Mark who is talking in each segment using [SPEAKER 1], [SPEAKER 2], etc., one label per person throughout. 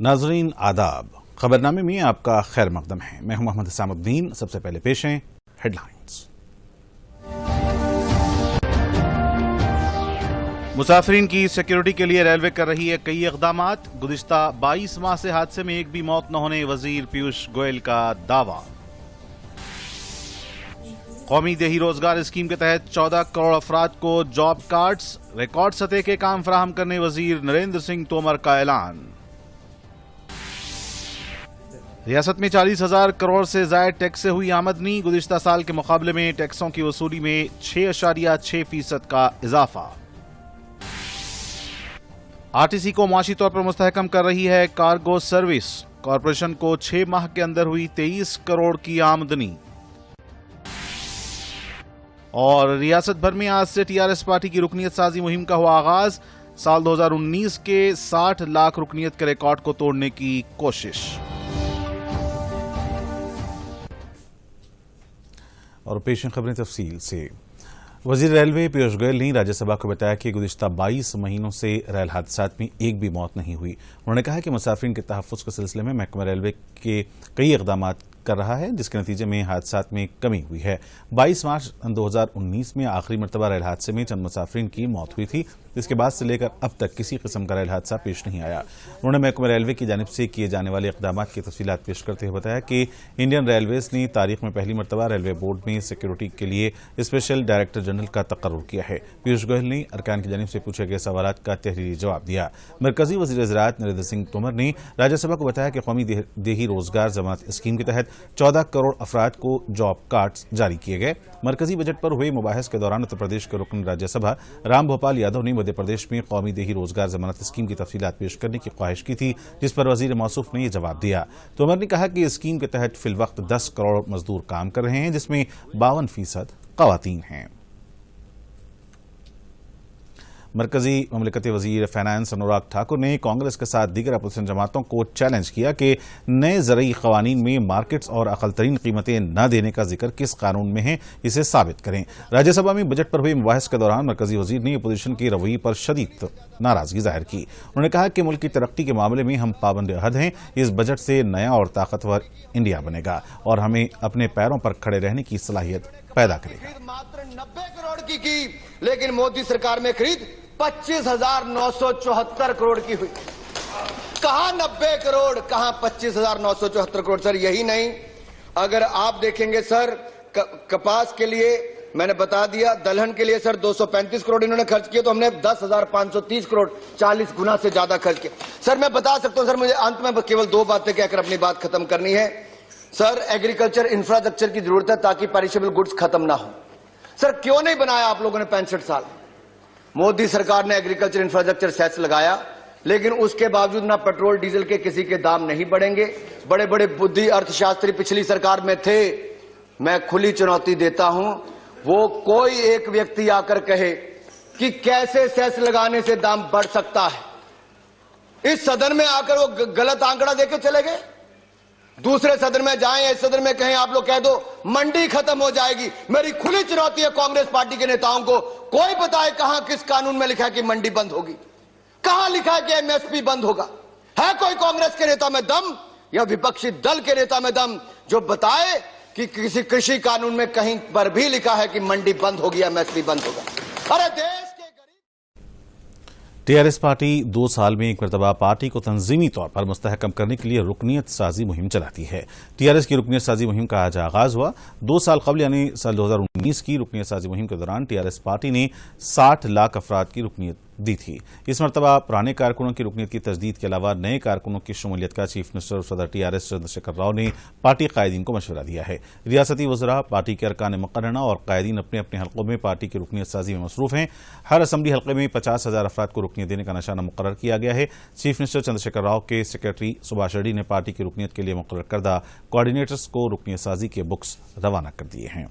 [SPEAKER 1] नाजरीन आदाब, खबरनामे में आपका खैर मकदम है। मैं हूं मोहम्मद इस्लामुद्दीन। सबसे पहले पेश हैं हेडलाइंस। मुसाफिरीन की सिक्योरिटी के लिए रेलवे कर रही है कई इक़दामात। गुज़िश्ता 22 माह से हादसे में एक भी मौत न होने वजीर पीयूष गोयल का दावा। कौमी देही रोजगार स्कीम के तहत 14 करोड़ अफराद को जॉब कार्ड्स, रिकॉर्ड सतह के काम फराहम करने वजीर नरेंद्र सिंह तोमर का ऐलान। रियासत में 40,000 करोड़ से ज़ायद टैक्स से हुई आमदनी। गुज़िश्ता साल के मुकाबले में टैक्सों की वसूली में 6.6% का इजाफा। आरटीसी को मुआशी तौर पर मुस्तहकम कर रही है कार्गो सर्विस। कॉरपोरेशन को 6 माह के अंदर हुई 23 करोड़ की आमदनी। और रियासत भर में आज से टीआरएस पार्टी की रुकनियत साजी मुहिम का हुआ आगाज। साल 2019 के 60 लाख रुकनियत के रिकॉर्ड को तोड़ने की कोशिश। और पेश खबरें तफसील से। वजीर रेलवे पीयूष गोयल ने राज्यसभा को बताया कि गुज़िश्ता 22 महीनों से रेल हादसात में एक भी मौत नहीं हुई। उन्होंने कहा कि मुसाफिरीन के तहफ़्फ़ुज़ के सिलसिले में महकमा रेलवे के कई इक़दामात कर रहा है, जिसके नतीजे में हादसात में कमी हुई है। 22 मार्च 2019 में आखिरी मरतबा रेल हादसे में चंद मुसाफिरीन की मौत हुई थी, जिसके बाद से लेकर अब तक किसी किस्म का रेल हादसा पेश नहीं आया। उन्होंने महकमा रेलवे की जानिब से किए जाने वाले इक़दामात की तफसीलात पेश करते हुए बताया कि इंडियन रेलवेज़ ने तारीख में पहली मरतबा रेलवे बोर्ड में सिक्योरिटी के लिए स्पेशल डायरेक्टर जनरल का तकर्रुर किया है। पीयूष गोयल ने अरकान की जानिब से पूछे गए सवालात का तहरीरी जवाब दिया। मरकजी वज़ीर ज़राअत नरेंद्र सिंह तोमर ने राज्यसभा को बताया कि कौमी देही रोजगार जमानत स्कीम के तहत 14 करोड़ अफराद को जॉब कार्ड्स जारी किए गए। मरकजी बजट पर हुए मुबाहिस के दौरान उत्तर प्रदेश के रुकन राज्यसभा राम भोपाल यादव ने मध्य प्रदेश में कौमी देही रोजगार जमानत स्कीम की तफसीलात पेश करने की ख्वाहिश की थी, जिस पर वजीर मौसूफ ने यह जवाब दिया। तोमर ने कहा कि इस स्कीम के तहत फिलवक्त 10 करोड़ मजदूर काम कर रहे हैं, जिसमें 52% ख़वातीन हैं। मरकजी ममलिकती वजीर फाइनेंस अनुराग ठाकुर ने कांग्रेस के साथ दीगर अपोजिशन जमातों को चैलेंज किया कि नए ज़रई क़वानीन में मार्केट्स और अक़ल तरीन कीमतें न देने का जिक्र किस कानून में है, इसे साबित करें। राज्यसभा में बजट पर हुए मुबाहिस के दौरान मरकजी वजीर ने अपोजिशन की रवैये पर शदीद नाराजगी जाहिर की। उन्होंने कहा कि मुल्क की तरक्की के मामले में हम पाबंद अहद हैं। इस बजट से नया और ताकतवर इंडिया बनेगा और हमें अपने पैरों पर खड़े रहने की सलाहियत पैदा करेगा।
[SPEAKER 2] मात्र 90 करोड़ की लेकिन मोदी सरकार में खरीद 25,974 करोड़ की हुई। कहां 90 करोड़, कहां 25,974 करोड़। सर यही नहीं, अगर आप देखेंगे सर कपास के लिए मैंने बता दिया, दलहन के लिए सर 235 करोड़ इन्होंने खर्च किए, तो हमने 10,530 करोड़ 40 गुना से ज्यादा खर्च किया। सर मैं बता सकता हूं, सर मुझे अंत में केवल 2 बातें कहकर अपनी बात खत्म करनी है। सर एग्रीकल्चर इंफ्रास्ट्रक्चर की जरूरत है ताकि पेरिशेबल गुड्स खत्म ना हो। सर क्यों नहीं बनाया आप लोगों ने 65 साल? मोदी सरकार ने एग्रीकल्चर इंफ्रास्ट्रक्चर सेस लगाया, लेकिन उसके बावजूद ना पेट्रोल डीजल के किसी के दाम नहीं बढ़ेंगे। बड़े बड़े बुद्धि अर्थशास्त्री पिछली सरकार में थे। मैं खुली चुनौती देता हूं, वो कोई एक व्यक्ति आकर कहे कि कैसे सेस लगाने से दाम बढ़ सकता है। इस सदन में आकर वो गलत आंकड़ा देके चले गए। दूसरे सदन में जाएं, इस सदन में कहें आप लोग कह दो मंडी खत्म हो जाएगी। मेरी खुली चुनौती है कांग्रेस पार्टी के नेताओं को, कोई बताए कहां किस कानून में लिखा है कि मंडी बंद होगी, कहां लिखा है कि एमएसपी बंद होगा। है कोई कांग्रेस के नेता में दम या विपक्षी दल के नेता में दम जो बताए कि किसी कृषि कानून में कहीं पर भी लिखा है कि मंडी बंद होगी, एमएसपी बंद होगा? अरे देश
[SPEAKER 1] टीआरएस पार्टी 2 साल में एक मरतबा पार्टी को तंजीमी तौर पर मुस्तहकम करने के लिए रुकनियत साजी मुहिम चलाती है। टीआरएस की रुकनियत साजी मुहिम का आज आगाज हुआ। 2 साल कबल यानी साल 2019 की रुकनियत साजी मुहिम के दौरान टीआरएस पार्टी ने 60 लाख अफराद की रुकनियत दी थी। इस मरतबा पुराने कारकुनों की रुकनियत की तजदीद के अलावा नए कारकुनों की शमूलियत का चीफ मिनिस्टर और सदर टीआरएस चंद्रशेखर राव ने पार्टी कायदीन को मशवरा दिया है। रियासती वज़रा, पार्टी के अरकान मुक़र्रना और कायदीन अपने अपने हल्कों में पार्टी की रुकनियत साजी में मसरूफ हैं। हर असम्बली हल्के में 50,000 अफराद को रुकनियत देने का निशाना मुकर्रर किया गया है। चीफ मिनिस्टर चंद्रशेखर राव के सेक्रेटरी सुभाष रेड्डी ने पार्टी की रुकनियत के लिए मुकर्रर करदा कोऑर्डिनेटर्स को रुकनियत साजी के बुक्स रवाना कर दिए हैं।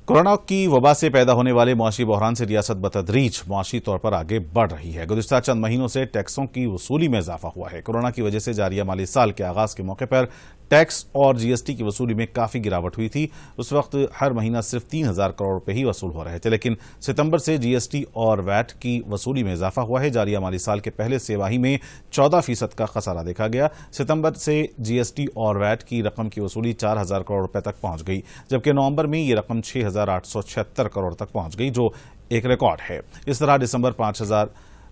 [SPEAKER 1] कोरोना की वबा से पैदा होने वाले मुआशी बहरान से रियासत बतदरीज मुआशी तौर पर आगे बढ़ रही है। गुज़िश्ता चंद महीनों से टैक्सों की वसूली में इजाफा हुआ है। कोरोना की वजह से जारिया माली साल के आगाज के मौके पर टैक्स और जीएसटी की वसूली में काफी गिरावट हुई थी। उस वक्त हर महीना सिर्फ 3,000 करोड़ रुपए ही वसूल हो रहे थे, लेकिन सितंबर से जीएसटी और वैट की वसूली में इजाफा हुआ है। जारी माली साल के पहले सेवाही में 14% का खसारा देखा गया। सितंबर से जीएसटी और वैट की रकम की वसूली 4,000 करोड़ रुपए तक पहुंच गई, जबकि नवंबर में ये रकम 6,876 करोड़ तक पहुंच गई, जो एक रिकॉर्ड है। इस तरह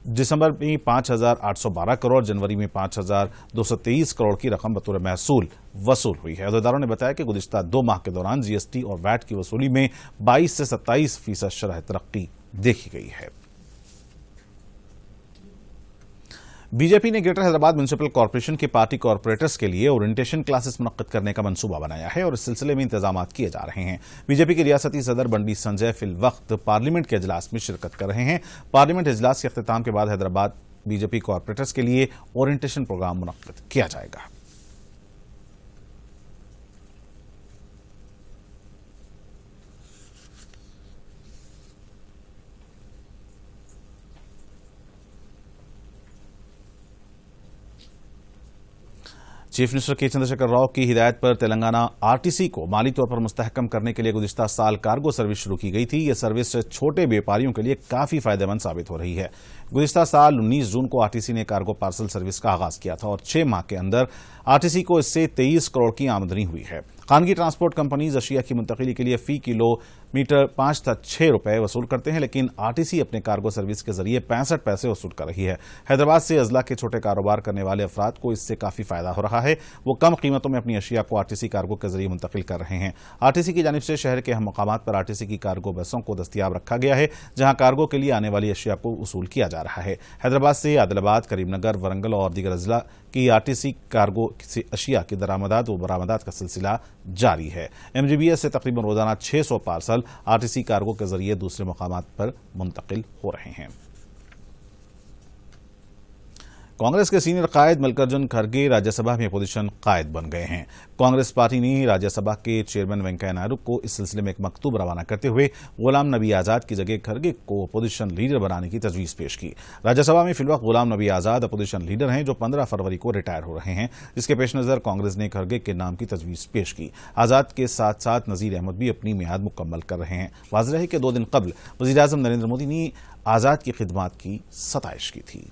[SPEAKER 1] दिसंबर में 5,812 करोड़, जनवरी में 5,223 करोड़ की रकम बतौर महसूल वसूल हुई है। अहदेदारों ने बताया कि गुज़िश्ता 2 माह के दौरान जीएसटी और वैट की वसूली में 22 से 27% शरह तरक्की देखी गई है। बीजेपी ने ग्रेटर हैदराबाद म्युनिसिपल कॉर्पोरेशन के पार्टी कॉर्पोरेटर्स के लिए ओरिएंटेशन क्लासेस मुनक्किद करने का मंसूबा बनाया है और इस सिलसिले में इंतजाम किए जा रहे हैं। बीजेपी के रियासती सदर बंडी संजय फिल वक्त पार्लियामेंट के इजलास में शिरकत कर रहे हैं। पार्लियामेंट इजलास के अख्तिताम के बाद हैदराबाद बीजेपी कॉर्पोरेटर्स के लिए ओरिएंटेशन प्रोग्राम मुनक्किद किया जाएगा। चीफ मिनिस्टर के चंद्रशेखर राव की हिदायत पर तेलंगाना आरटीसी को माली तौर पर मुस्तहकम करने के लिए गुज़िश्ता साल कार्गो सर्विस शुरू की गई थी। यह सर्विस छोटे व्यापारियों के लिए काफी फायदेमंद साबित हो रही है। गुज़िश्ता साल 19 जून को आरटीसी ने कार्गो पार्सल सर्विस का आगाज किया था और 6 माह के अंदर आरटीसी को इससे 23 करोड़ की आमदनी हुई है। खानगी ट्रांसपोर्ट कंपनीज अशिया की मुंतकिली के लिए फी किलोमीटर 5 से 6 रुपए वसूल करते हैं, लेकिन आरटीसी अपने कार्गो सर्विस के जरिए 65 पैसे वसूल कर रही है। हैदराबाद से अजला के छोटे कारोबार करने वाले अफराद को इससे काफी फायदा हो रहा है। वो कम कीमतों में अपनी अशिया को आरटीसी कार्गो के जरिए मुंतकिल कर रहे हैं। आरटीसी की जानिब से शहर के अहम मकामात पर आरटीसी की कार्गो बसों को दस्तयाब रखा गया है, जहां कार्गो के लिए आने वाली अशिया को वसूल किया जा रहा है। हैदराबाद से आदिलाबाद, करीमनगर, वरंगल और दीगर अजला की आरटीसी कार्गो से अशिया की दरामदात व बरामदात का सिलसिला जारी है। एमजीबीएस से तकरीबन रोजाना 600 पार्सल आरटीसी कार्गो के जरिए दूसरे मकामात पर मुंतकिल हो रहे हैं। कांग्रेस के सीनियर कायद मल्लिकार्जुन खड़गे राज्यसभा में अपोजिशन कायद बन गए हैं। कांग्रेस पार्टी ने राज्यसभा के चेयरमैन वेंकैया नायडू को इस सिलसिले में एक मकतूब रवाना करते हुए गुलाम नबी आजाद की जगह खड़गे को अपोजिशन लीडर बनाने की तजवीज पेश की। राज्यसभा में फिलवक्त गुलाम नबी आजाद अपोजिशन लीडर हैं, जो 15 फरवरी को रिटायर हो रहे हैं, जिसके पेश नजर कांग्रेस ने खड़गे के नाम की तजवीज पेश की। आजाद के साथ साथ नजीर अहमद भी अपनी मियाद मुकम्मल कर रहे हैं। वाज़ेह है कि 2 दिन कबल वज़ीर-ए-आज़म नरेंद्र मोदी ने आजाद की खिदमात की सताइश की थी।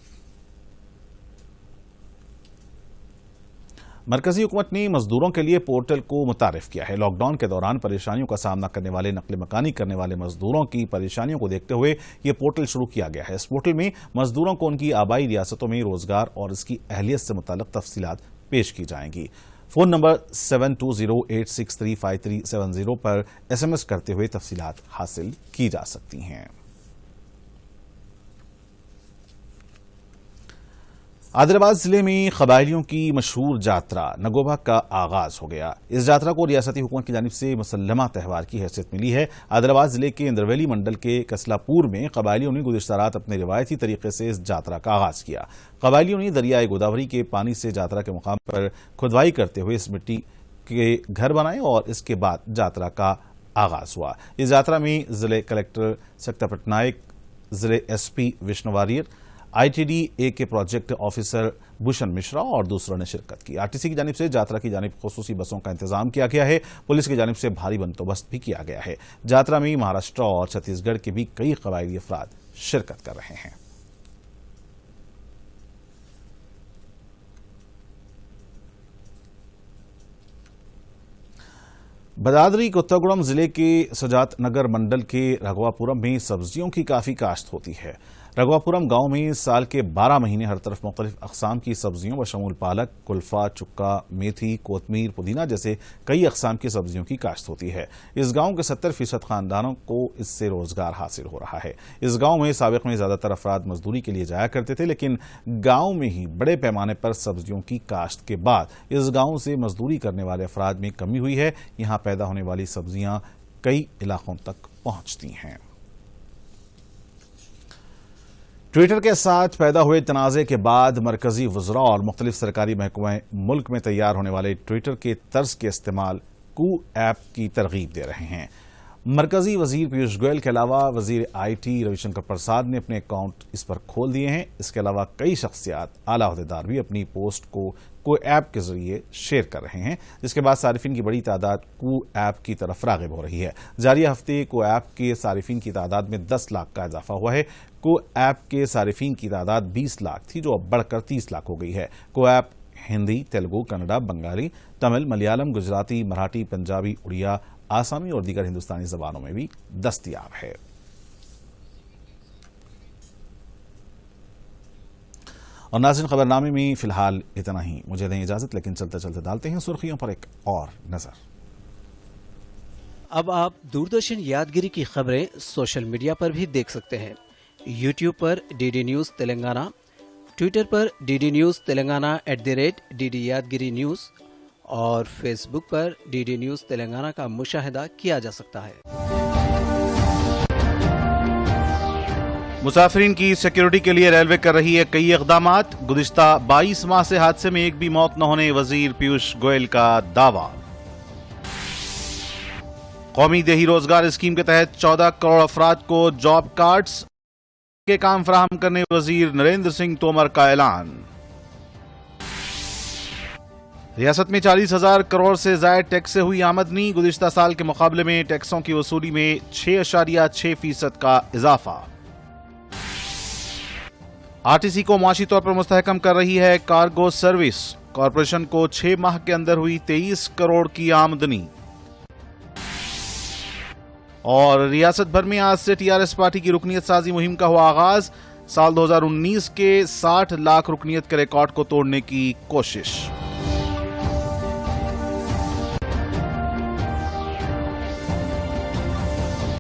[SPEAKER 1] मरकजी हुकूमत ने मजदूरों के लिए पोर्टल को मुतारिफ किया है। लॉकडाउन के दौरान परेशानियों का सामना करने वाले नकल मकानी करने वाले मजदूरों की परेशानियों को देखते हुए ये पोर्टल शुरू किया गया है। इस पोर्टल में मजदूरों को उनकी आबाई रियासतों में रोजगार और इसकी अहलियत से मुताल्लिक तफसीलात पेश की जाएंगी। फोन नंबर 7208635370 पर SMS करते हुए तफसीलात हासिल की जा सकती हैं। आदिलाबाद जिले में कबायलियों की मशहूर जात्रा नगोबा का आगाज हो गया। इस जात्रा को रियासती हुकूमत की जानिब से मुसल्लमा त्यौहार की हैसियत मिली है। आदिलाबाद जिले के इंद्रवैली मंडल के कसलापुर में कबायलियों ने गुज़िश्ता रात अपने रिवायती तरीके से इस जात्रा का आगाज किया। कबायलियों ने दरियाए गोदावरी के पानी से जात्रा के मुकाम पर खुदवाई करते हुए इस मिट्टी के घर बनाए और इसके बाद जात्रा का आगाज हुआ। इस यात्रा में जिले कलेक्टर सक्ता पटनायक, जिले SP विष्णु वारियर, ITDA के प्रोजेक्ट ऑफिसर भूषण मिश्रा और दूसरों ने शिरकत की। आरटीसी की जानिब से यात्रा की जानिब खुसूसी बसों का इंतजाम किया गया है। पुलिस की जानिब से भारी बंदोबस्त भी किया गया है। यात्रा में महाराष्ट्र और छत्तीसगढ़ के भी कई कबायली अफराद शिरकत कर रहे हैं। भदादरी कोत्तागुड़म जिले के सजात नगर मंडल के रघवापुरम में सब्जियों की काफी काश्त होती है। रघवापुरम गांव में साल के 12 महीने हर तरफ मुख्तलिफ अक़साम की सब्जियों बशमूल पालक, कुल्फा, चुक्का, मेथी, कोतमीर, पुदीना जैसे कई अक़साम की सब्जियों की काश्त होती है। इस गांव के 70% खानदानों को इससे रोजगार हासिल हो रहा है। इस गांव में साबिक़ में ज्यादातर अफराद मजदूरी के लिए जाया करते थे, लेकिन गांव में ही बड़े पैमाने पर सब्जियों की काश्त के बाद इस गांव से मजदूरी करने वाले अफराद में कमी हुई है। यहाँ पैदा होने वाली सब्जियां कई इलाकों तक पहुंचती हैं। ट्विटर के साथ पैदा हुए तनाज़े के बाद मरकजी वज़रा और मुख्तलिफ सरकारी महकमे मुल्क में तैयार होने वाले ट्विटर के तर्ज के इस्तेमाल कू ऐप की तरगीब दे रहे हैं। मरकजी वजीर पीयूष गोयल के अलावा वजीर IT रविशंकर प्रसाद ने अपने अकाउंट इस पर खोल दिए हैं। इसके अलावा कई शख्सियात, आला अहदेदार भी अपनी पोस्ट को को ऐप के जरिए शेयर कर रहे हैं, जिसके बाद सारिफिन की बड़ी तादाद को ऐप की तरफ राग़िब हो रही है। जारी हफ्ते को ऐप के सारिफिन की तादाद में 10 लाख का इजाफा हुआ है। को ऐप के सारिफिन की तादाद 20 लाख थी, जो अब बढ़कर 30 लाख हो गई है। को ऐप हिंदी, तेलुगु, कन्नड़ा, बंगाली, तमिल, मलयालम, गुजराती, मराठी, पंजाबी, उड़िया, आसामी और दीगर हिंदुस्तानी जबानों में भी दस्तयाब है। और नाज़रीन, खबरनामे में फिलहाल इतना ही। मुझे दें इजाजत, लेकिन चलते चलते डालते हैं सुर्खियों पर एक और नजर।
[SPEAKER 3] अब आप दूरदर्शन यादगिरी की खबरें सोशल मीडिया पर भी देख सकते हैं। यूट्यूब पर DD न्यूज़ तेलंगाना, ट्विटर पर DD न्यूज़ तेलंगाना @DD यादगिरी न्यूज़ और फेसबुक पर DD न्यूज़ तेलंगाना का मुशाहिदा किया जा सकता है।
[SPEAKER 1] मुसाफिरीन की सिक्योरिटी के लिए रेलवे कर रही है कई इक़दामात। गुज़िश्ता 22 माह से हादसे में एक भी मौत न होने, वजीर पीयूष गोयल का दावा। कौमी देही रोजगार स्कीम के तहत 14 करोड़ अफराद को जॉब कार्ड्स के काम फराहम करने वजीर नरेंद्र सिंह तोमर का ऐलान। रियासत में 40,000 करोड़ से जायद टैक्स से हुई आमदनी। गुज़िश्ता साल के मुकाबले में टैक्सों की वसूली में 6.6% का इजाफा। RTC को मुआशी तौर पर मुस्तहकम कर रही है कार्गो सर्विस। कॉरपोरेशन को 6 माह के अंदर हुई 23 करोड़ की आमदनी। और रियासत भर में आज से TRS पार्टी की रुकनियत साजी मुहिम का हुआ आगाज। साल 2019 के 60 लाख रुकनियत के रिकॉर्ड को तोड़ने की कोशिश।